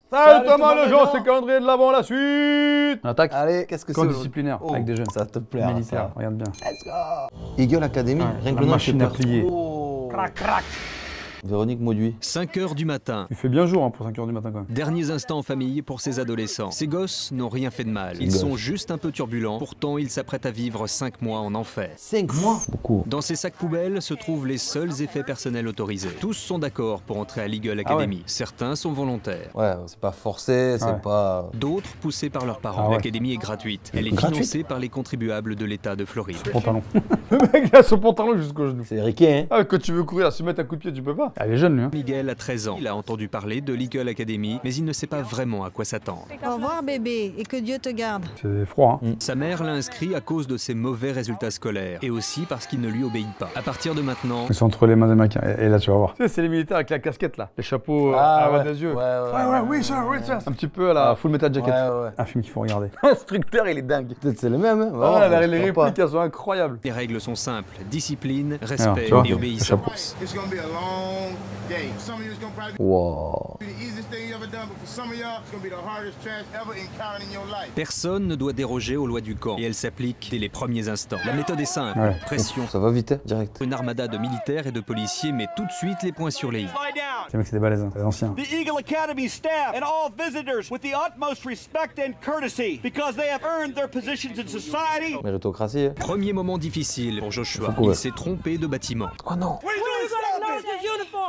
Salut Thomas le gens, c'est calendrier de l'avant, la suite. On attaque. Allez, qu'est-ce que c'est? Camp disciplinaire, avec des jeunes. Ça te plaît. Militaire, regarde bien. Let's go. Eagle Academy, rien que la le nom, machine à plier. Crac, crac. Véronique Mauduit. 5 h du matin. Il fait bien jour pour 5 h du matin quand même. Derniers instants en famille pour ces adolescents. Ces gosses n'ont rien fait de mal. Ils sont juste un peu turbulents. Pourtant, ils s'apprêtent à vivre 5 mois en enfer. 5 mois? Beaucoup. Dans ces sacs poubelles se trouvent les seuls effets personnels autorisés. Tous sont d'accord pour entrer à l'Eagle Academy. Certains sont volontaires. Ouais, c'est pas forcé, c'est pas... D'autres poussés par leurs parents. L'académie est gratuite. Elle est financée par les contribuables de l'État de Floride. Pantalon. Le mec a son pantalon jusqu'au genou. C'est riqué, hein? Ah, quand tu veux courir, se mettre un coup de pied, tu peux pas. Elle est jeune lui. Hein. Miguel a 13 ans. Il a entendu parler de l'Eagle Academy, mais il ne sait pas vraiment à quoi s'attendre. Au revoir bébé, et que Dieu te garde. C'est froid. Hein. Sa mère l'a inscrit à cause de ses mauvais résultats scolaires et aussi parce qu'il ne lui obéit pas. À partir de maintenant... Ils sont entre les mains des Américains. Et là, tu vas voir. Tu sais, c'est les militaires avec la casquette là. Les chapeaux à des yeux. Oui, ça. Un petit peu à la Full Metal Jacket. Un film qu'il faut regarder. L'instructeur, il est dingue. Peut-être c'est le même, hein? Les répliques, elles sont incroyables. Les règles sont simples. Discipline, respect et obéissance. Wow. Personne ne doit déroger aux lois du camp et elles s'appliquent dès les premiers instants. La méthode est simple, pression. Ça va vite, hein, direct. Une armada de militaires et de policiers met tout de suite les points sur les i. Ces mecs, c'est des balèzes, hein. C'est anciens. The Eagle Academy staff and all visitors with the utmost respect and courtesy because they have earned their positions in society. Méritocratie, hein. Premier moment difficile pour Joshua. Il s'est trompé de bâtiment. Oh non.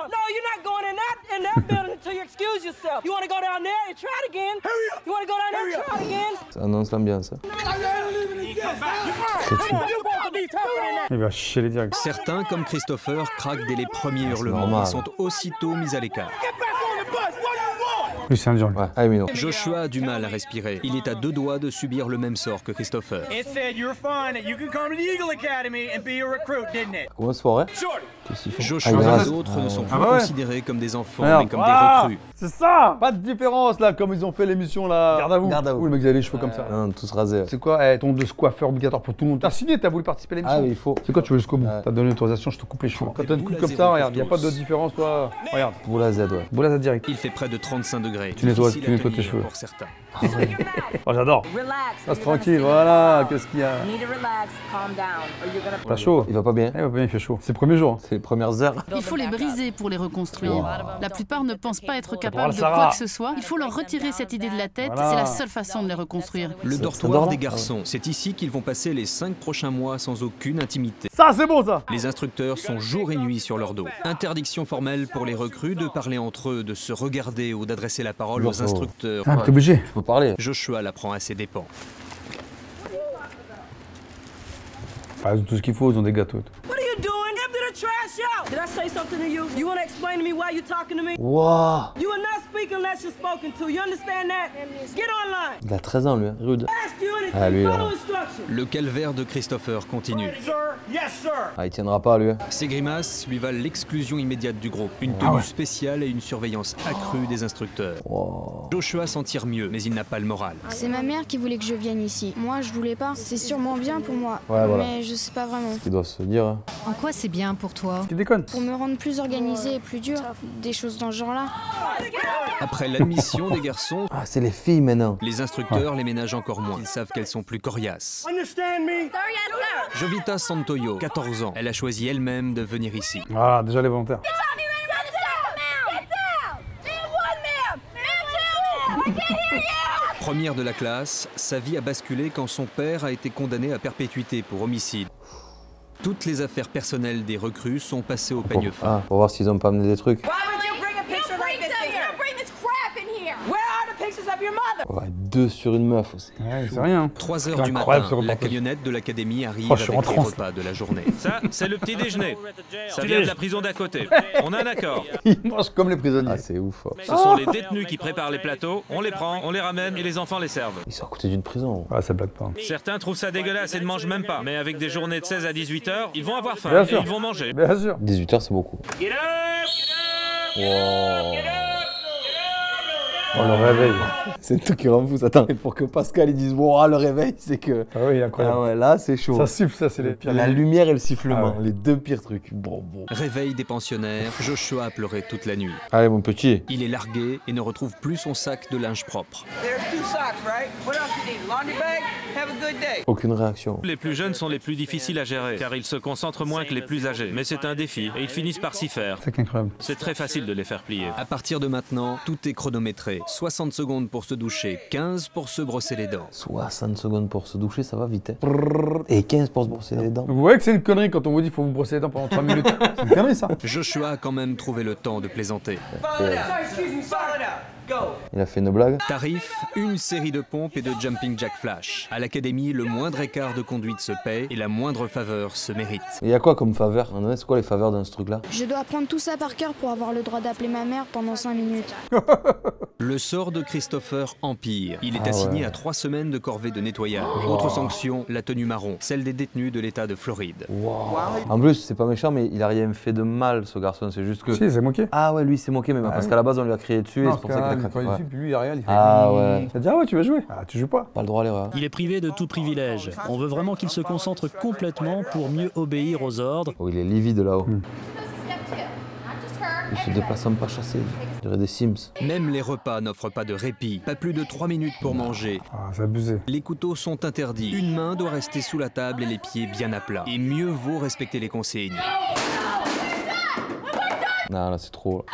No, you're not going in that building until you excuse yourself. You want to go down there and try it again? You want to go down there and try it again? Ça annonce l'ambiance. Il va chier les directs. Certains, comme Christopher, craquent dès les premiers hurlements. Ils sont aussitôt mis à l'écart. Lui, c'est indien. Ouais, allez, Mino. Joshua a du mal à respirer. Il est à 2 doigts de subir le même sort que Christopher. Comment se ferait? Joshua et les autres ne sont plus considérés comme des enfants, mais comme des recrues. C'est ça. Pas de différence là, comme ils ont fait l'émission là. Garde à vous. Où le mec il a les cheveux comme ça. Non, tous rasés. C'est quoi ton de coiffeur obligatoire pour tout le monde? T'as signé, t'as voulu participer à l'émission? Ah oui, il faut. C'est quoi, tu veux jusqu'au bout? T'as donné l'autorisation, je te coupe les cheveux. Quand t'as une coupe comme ça, regarde, y a pas de différence, toi. Regarde. Boula Z, ouais. Boula Z direct. Il fait près de 35 degrés. Tu nettoies tes cheveux. Pour certains. Oh, j'adore. Reste tranquille, voilà. Qu'est-ce qu'il y a? T'as chaud? Il va pas bien. Il va pas bien, il fait chaud. C'est le premier jour. C'est les premières heures. Il faut les briser pour les reconstruire. La plupart ne pensent pas être capables de quoi que ce soit. Il faut leur retirer cette idée de la tête. C'est la seule façon de les reconstruire. Le dortoir des garçons. C'est ici qu'ils vont passer les 5 prochains mois sans aucune intimité. Ça, c'est bon, ça. Les instructeurs sont jour et nuit sur leur dos. Interdiction formelle pour les recrues de parler entre eux, de se regarder ou d'adresser la parole aux instructeurs. Ah, t'es obligé. Tu peux parler. Joshua l'apprend à ses dépens. Ah, ils ont tout ce qu'il faut, ils ont des gâteaux. What are you doing? Empty the trash out! Did I say something to you? You want to explain to me why you're talking to me? Wow. You are not speaking unless you're spoken to. You understand that? Get online. Il a 13 ans, lui, hein. Rude. Ask you anything. Ah, lui, là. Follow instructions. Le calvaire de Christopher continue. Ah, il tiendra pas, lui. Ces grimaces lui valent l'exclusion immédiate du groupe, une tenue spéciale et une surveillance accrue des instructeurs. Wow. Joshua s'en tire mieux, mais il n'a pas le moral. C'est ma mère qui voulait que je vienne ici. Moi, je voulais pas. C'est sûrement bien pour moi, Ouais, voilà. mais je sais pas vraiment. Il doit se dire. Hein. En quoi c'est bien pour toi? Tu déconnes. Pour me rendre plus organisée et plus dure, des choses dans ce genre-là. Après l'admission des garçons, Ah, c'est les filles maintenant. les instructeurs les ménagent encore moins. Ils savent qu'elles sont plus coriaces. Understand me? Jovita Santoyo, 14 ans. Elle a choisi elle-même de venir ici. Voilà, déjà les volontaires. Première de la classe, sa vie a basculé quand son père a été condamné à perpétuité pour homicide. Toutes les affaires personnelles des recrues sont passées au peigne fin. Ah, pour voir s'ils ont pas amené des trucs. Ouais, 2 sur une meuf aussi. Ouais, c'est rien. 3 heures du incroyable, matin, ce la reportage. camionnette de l'académie arrive Oh, je suis en avec les transe. repas de la journée. Ça, c'est le petit déjeuner. Ça vient de la prison d'à côté. On a un accord. Ils mangent comme les prisonniers. Ah, c'est ouf. Ce sont les détenus qui préparent les plateaux, on les prend, on les ramène et les enfants les servent. Ils sont à côté d'une prison. Ah, ça blague pas. Certains trouvent ça dégueulasse et ne mangent même pas. Mais avec des journées de 16 à 18 heures, ils vont avoir faim Bien et sûr. ils vont manger. Bien sûr. 18 heures, c'est beaucoup. Get up! Wow. Oh, le réveil. C'est un truc qui rend fou. Attends, et pour que Pascal il dise wow, le réveil, c'est que. Ah oui, incroyable. Ah ouais, là c'est chaud. Ça siffle, ça c'est les pires. La lumière et le sifflement, les deux pires trucs. Bon. Réveil des pensionnaires, Joshua a pleuré toute la nuit. Allez mon petit. Il est largué et ne retrouve plus son sac de linge propre. Aucune réaction. Les plus jeunes sont les plus difficiles à gérer, car ils se concentrent moins que les plus âgés. Mais c'est un défi, et ils finissent par s'y faire. C'est incroyable. C'est très facile de les faire plier. À partir de maintenant, tout est chronométré. 60 secondes pour se doucher, 15 pour se brosser les dents. 60 secondes pour se doucher, ça va vite. Hein. Et 15 pour se brosser les dents. Vous voyez que c'est une connerie quand on vous dit qu'il faut vous brosser les dents pendant 3 minutes. C'est une connerie ça. Joshua a quand même trouvé le temps de plaisanter. Il a fait une blague. Tarif, une série de pompes et de jumping jack flash. À l'académie, le moindre écart de conduite se paie et la moindre faveur se mérite. Il y a quoi comme faveur? C'est quoi les faveurs dans ce truc-là? Je dois apprendre tout ça par cœur pour avoir le droit d'appeler ma mère pendant 5 minutes. Le sort de Christopher empire. Il est assigné à 3 semaines de corvée de nettoyage. Autre sanction, la tenue marron, celle des détenus de l'État de Floride. En plus, c'est pas méchant, mais il a rien fait de mal, ce garçon. C'est juste que. Si, il s'est moqué. Ah ouais, lui, il s'est moqué, mais parce qu'à la base, on lui a crié dessus et c'est pour ça qu'il a craqué. Quand il dit, puis lui, il a rien, il fait. Ah ouais. Il a dit, ah ouais, tu vas jouer. Ah, tu joues pas. Pas le droit à l'erreur. Il est privé de tout privilège. On veut vraiment qu'il se concentre complètement pour mieux obéir aux ordres. Oh, il est livide là-haut. Il se déplace en pas chassé. Je dirais des Sims. Même les repas n'offrent pas de répit. Pas plus de 3 minutes pour manger. Ah, c'est abusé. Les couteaux sont interdits. Une main doit rester sous la table et les pieds bien à plat. Et mieux vaut respecter les consignes. Non, là, c'est trop.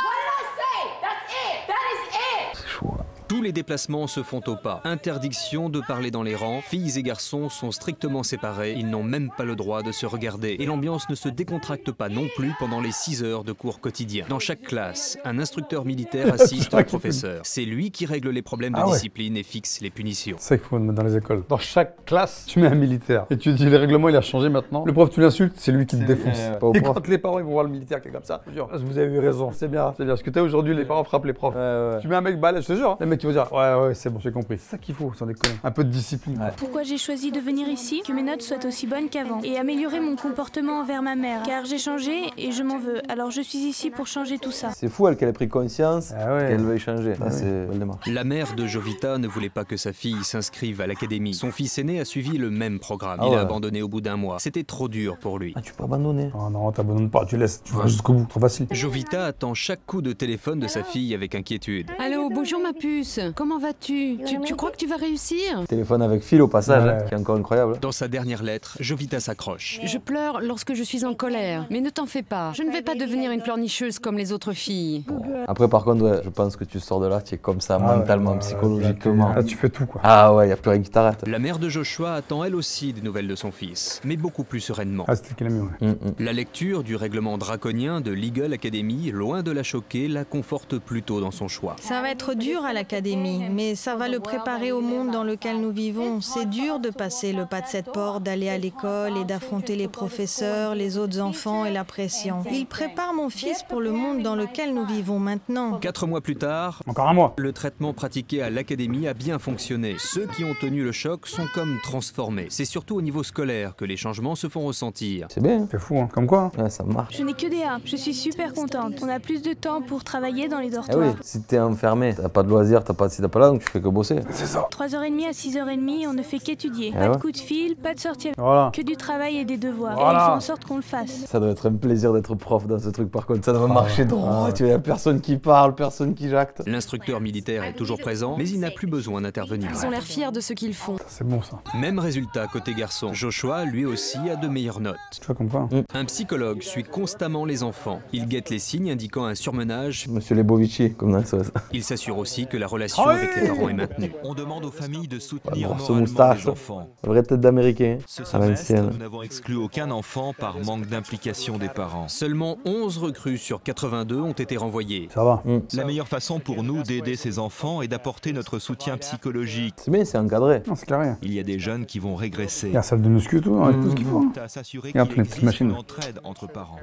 C'est chaud. Là. Tous les déplacements se font au pas. Interdiction de parler dans les rangs. Filles et garçons sont strictement séparés. Ils n'ont même pas le droit de se regarder. Et l'ambiance ne se décontracte pas non plus pendant les 6 heures de cours quotidiens. Dans chaque classe, un instructeur militaire assiste au professeur. C'est lui qui règle les problèmes de discipline et fixe les punitions. C'est ça qu'il faut mettre dans les écoles. Dans chaque classe, tu mets un militaire. Et tu dis, le règlement, il a changé maintenant. Le prof, tu l'insultes, c'est lui qui te défonce. Et quand les parents, ils vont voir le militaire qui est comme ça, je te jure, vous avez eu raison, c'est bien. C'est bien. Parce que t'as aujourd'hui, les parents frappent les profs. Tu mets un mec balèze, je te jure. Les mecs, qui vont dire, ouais, c'est bon, j'ai compris. C'est ça qu'il faut, sans déconner. Un peu de discipline. Pourquoi j'ai choisi de venir ici? Que mes notes soient aussi bonnes qu'avant. Et améliorer mon comportement envers ma mère. Car j'ai changé et je m'en veux. Alors je suis ici pour changer tout ça. C'est fou, elle, qu'elle ait pris conscience qu'elle veuille changer. C'est belle démarche. La mère de Jovita ne voulait pas que sa fille s'inscrive à l'académie. Son fils aîné a suivi le même programme. Il a abandonné au bout d'un mois. C'était trop dur pour lui. Ah, tu peux abandonner? Oh non, t'abandonnes pas, tu laisses. Tu vas jusqu'au bout, trop facile. Jovita attend chaque coup de téléphone de sa fille avec inquiétude. Allô, bonjour ma puce. Comment vas-tu? Tu crois que tu vas réussir? Téléphone avec fil au passage, qui est encore incroyable. Dans sa dernière lettre, Jovita s'accroche. Je pleure lorsque je suis en colère, mais ne t'en fais pas. Je ne vais pas devenir une pleurnicheuse comme les autres filles. Après, par contre, je pense que tu sors de là, tu es comme ça, mentalement, psychologiquement. Là, tu fais tout, quoi. Ah ouais, y a plus rien qui t'arrête. La mère de Joshua attend elle aussi des nouvelles de son fils, mais beaucoup plus sereinement. Ah, c'était qu'elle a mis, La lecture du règlement draconien de Legal Academy, loin de la choquer, la conforte plutôt dans son choix. Ça va être dur à l'académie, mais ça va le préparer au monde dans lequel nous vivons. C'est dur de passer le pas de cette porte, d'aller à l'école et d'affronter les professeurs, les autres enfants et la pression. Il prépare mon fils pour le monde dans lequel nous vivons maintenant. 4 mois plus tard, encore un mois, le traitement pratiqué à l'académie a bien fonctionné. Ceux qui ont tenu le choc sont comme transformés. C'est surtout au niveau scolaire que les changements se font ressentir. C'est bien. C'est fou, hein. Comme quoi. Ouais, ça marche. Je n'ai que des A. Je suis super contente. On a plus de temps pour travailler dans les dortoirs. Oui, si t'es enfermé, t'as pas de loisirs, t'as pas de ci, t'as pas là, donc tu fais que bosser. C'est ça. 3h30 à 6h30, on ne fait qu'étudier. Pas de coup de fil, pas de sortie. Que du travail et des devoirs. Et il faut en sorte qu'on le fasse. Ça doit être un plaisir d'être prof dans ce truc, par contre. Ça doit marcher droit. Tu vois, y a personne qui parle, personne qui jacte. L'instructeur militaire est toujours présent, mais il n'a plus besoin d'intervenir. Ils ont l'air fiers de ce qu'ils font. C'est bon, ça. Même résultat côté garçon. Joshua, lui aussi, a de meilleures notes. Tu vois comme quoi. Un psychologue suit constamment les enfants. Il guette les signes indiquant un surmenage. Monsieur Lebovici, comme dans SOS. Il s'assure aussi que la relation avec les parents est maintenue. On demande aux familles de soutenir moralement les enfants. Vraie tête d'américain. Ce semestre, nous n'avons exclu aucun enfant par manque d'implication des parents. Seulement 11 recrues sur 82 ont été renvoyées. Ça va. La meilleure façon pour nous d'aider ces enfants est d'apporter notre soutien psychologique. C'est bien, c'est encadré. Non, c'est carré. Il y a des jeunes qui vont régresser. Il y a la salle de muscu, tout, tout ce qu'il faut. À s'assurer qu'il existe une entraide entre parents.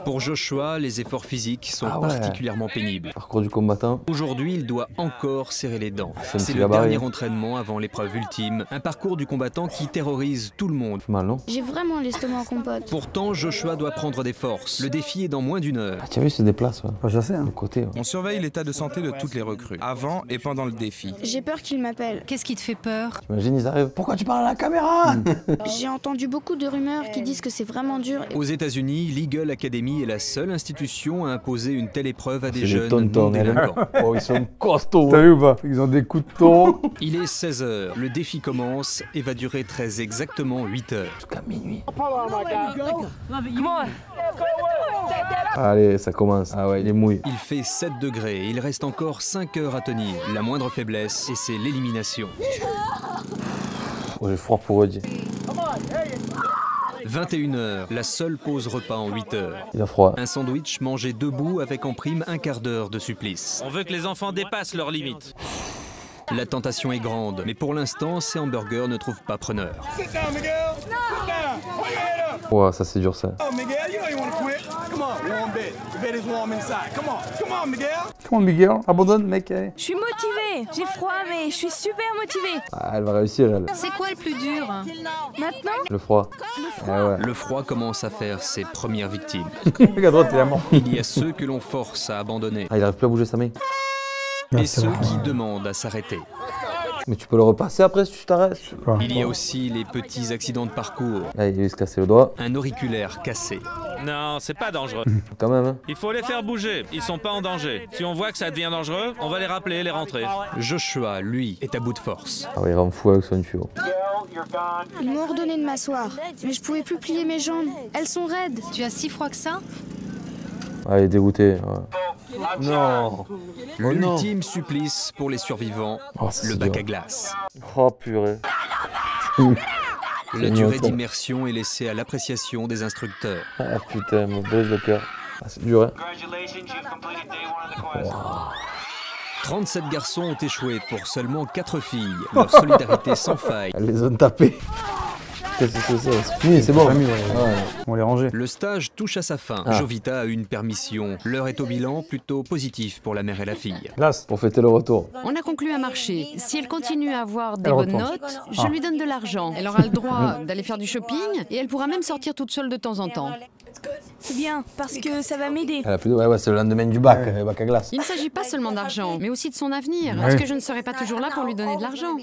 Pour Joshua, les efforts physiques sont particulièrement pénibles. Parcours du combattant. Aujourd'hui, il doit encore encore serrer les dents. C'est un C'est petit le gabarit. dernier entraînement avant l'épreuve ultime, un parcours du combattant qui terrorise tout le monde. Mal, non? J'ai vraiment l'estomac en compote. Pourtant, Joshua doit prendre des forces. Le défi est dans moins d'1 heure. Ah, tu as vu, il se déplace, ouais. Pas chassé, hein. De côté, ouais. On surveille l'état de santé de toutes les recrues, avant et pendant le défi. J'ai peur qu'il m'appelle. Qu'est-ce qui te fait peur? T'imagines, ils arrivent. Pourquoi tu parles à la caméra? J'ai entendu beaucoup de rumeurs qui disent que c'est vraiment dur. Aux États-Unis, l'Eagle Academy est la seule institution à imposer une telle épreuve à des C'est jeunes des tontons, non délinquants. Oh, ils sont costauds. T'as vu ou pas? Ils ont des coups de ton. Il est 16 h, le défi commence et va durer très exactement 8 heures. Jusqu'à minuit. Allez, ça commence. Ah ouais, il est mouillé. Il fait 7 degrés et il reste encore 5 heures à tenir. La moindre faiblesse et c'est l'élimination. Oh, j'ai froid pour eux, dit. 21 h, la seule pause repas en 8 heures. Il a froid. Un sandwich mangé debout avec en prime un quart d'heure de supplice. On veut que les enfants dépassent leurs limites. La tentation est grande, mais pour l'instant, ces hamburgers ne trouvent pas preneur. Ouais, ça c'est dur, ça. Comment Miguel? Abandonne, mec. Je suis motivée. J'ai froid, mais je suis super motivée. Ah, elle va réussir, elle. C'est quoi le plus dur? Maintenant, Le froid. Ah ouais. Le froid commence à faire ses premières victimes. Mec à droite, il est mort. Il y a ceux que l'on force à abandonner Ah, il arrive plus à bouger sa main. et ceux qui demandent à s'arrêter. Mais tu peux le repasser après si tu t'arrêtes. Il y a aussi les petits accidents de parcours. Là, il va se casser le doigt. Un auriculaire cassé. Non, c'est pas dangereux. Quand même, hein. Il faut les faire bouger, ils sont pas en danger. Si on voit que ça devient dangereux, on va les rappeler, les rentrer. Joshua, lui, est à bout de force. Ah ouais, il rend fou avec son tuyau. Ils m'ont ordonné de m'asseoir, mais je pouvais plus plier mes jambes. Elles sont raides. Tu as si froid que ça? Ah, il est dégoûté. Ouais. Non. L'ultime supplice pour les survivants, Oh, c'est le bac dur. à glace. Oh purée. La durée d'immersion est laissée à l'appréciation des instructeurs. Ah putain, me brise le cœur. Ah, c'est dur, hein. 37 garçons ont échoué pour seulement 4 filles. Leur solidarité sans faille. Elles les ont tapés. Qu'est-ce que c'est ça? C'est fini, c'est bon. Ouais. Ouais. On les ranger. Le stage touche à sa fin. Ah. Jovita a une permission. L'heure est au bilan plutôt positif pour la mère et la fille. Glace. Pour fêter le retour. On a conclu un marché. Si elle continue à avoir des Elle bonnes repense. notes, je lui donne de l'argent. Elle aura le droit d'aller faire du shopping et elle pourra même sortir toute seule de temps en temps. c'est bien, parce que ça va m'aider. Elle a plus de... Ouais, c'est le lendemain du bac, le bac à glace. Il ne s'agit pas seulement d'argent, mais aussi de son avenir, Ouais. parce que je ne serai pas toujours là pour lui donner de l'argent.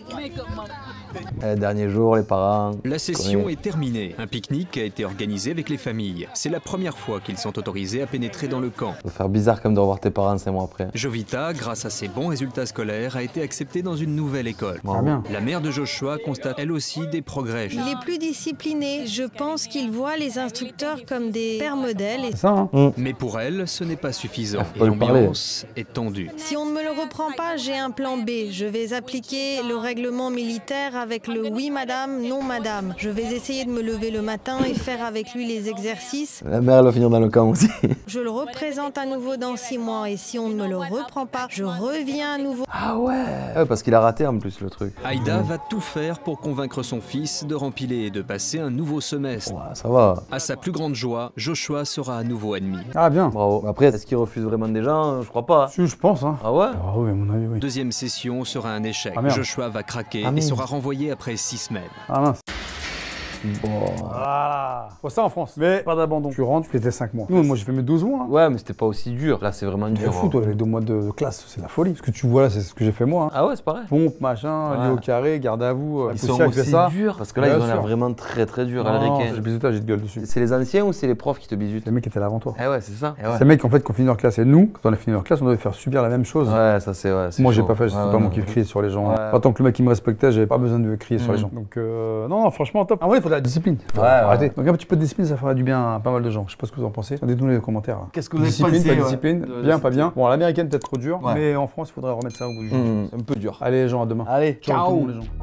Dernier jour, les parents. La session est terminée. Un pique-nique a été organisé avec les familles. C'est la première fois qu'ils sont autorisés à pénétrer dans le camp. Ça va faire bizarre quand même de revoir tes parents 5 mois après. Jovita, grâce à ses bons résultats scolaires, a été acceptée dans une nouvelle école. Ah bien. La mère de Joshua constate elle aussi des progrès. Il est plus discipliné. Je pense qu'il voit les instructeurs comme des pères modèles. Et C'est ça, hein. Mais pour elle, ce n'est pas suffisant. faut pas Et lui parler. l'ambiance est tendue. si on ne me le reprend pas, j'ai un plan B. Je vais appliquer le règlement militaire avec le oui madame, non madame. Je vais essayer de me lever le matin et faire avec lui les exercices. La mère, elle va finir dans le camp aussi. Je le représente à nouveau dans 6 mois et si on ne me le reprend pas, je reviens à nouveau. Ah ouais. Ouais, parce qu'il a raté en plus le truc. Aïda va tout faire pour convaincre son fils de rempiler et de passer un nouveau semestre. Ouais, ça va. À sa plus grande joie, Joshua sera à nouveau admis. Ah bien. Bravo. Après, est-ce qu'il refuse vraiment des gens? Je crois pas. Si, je pense, hein. Ah ouais? Ah oui, à mon avis, oui. Deuxième session sera un échec. Ah, merde. Joshua va craquer Ah, et merde. sera renvoyé après 6 semaines. Ah mince. Bon. Voilà. Faut ça en France. Mais pas d'abandon. Tu rentres, tu fais tes 5 mois. Nous, moi, j'ai fait mes 12 mois. Hein. Ouais, mais c'était pas aussi dur. Là, c'est vraiment T'es dur. fou, toi, les 2 mois de classe, c'est la folie. Ce que tu vois là, c'est ce que j'ai fait moi. Hein. Ah ouais, c'est pareil. Pompe, machin, Ouais. lié au carré, garde à vous. Ils poussière, sont il fait aussi ça. durs. Parce que là, Bien ils ont l'air sûr. vraiment très très durs à Non, l'américain. c'est le bisutage, j'ai de gueule dessus. C'est les anciens ou c'est les profs qui te bisutent? Les mecs qui étaient là avant toi. Eh ouais, c'est ça. Eh ouais. Ces mecs en fait qui ont fini leur classe et nous, quand on a fini leur classe, on devait faire subir la même chose. Ouais, ça c'est ouais. Moi j'ai chaud. pas fait, c'était Ouais, pas ouais, moi ouais. qui criais sur les gens. Ouais. Pas tant que le mec qui me respectait, j'avais pas besoin de crier sur les gens. Donc non, franchement top. En vrai il faut de la discipline. Faut arrêter. Donc un petit peu de discipline ça fera du bien à pas mal de gens. Je sais pas ce que vous en pensez. Dites-nous dans les commentaires. Qu'est-ce que vous avez Discipline, pensé, pas ouais. discipline, De- bien, pas bien. Bon à l'américaine peut-être trop dur, Ouais. mais en France il faudrait remettre ça au bout du jour. C'est un peu dur. Allez les gens, à demain. Allez, Ciao tout le ciao. monde, les gens.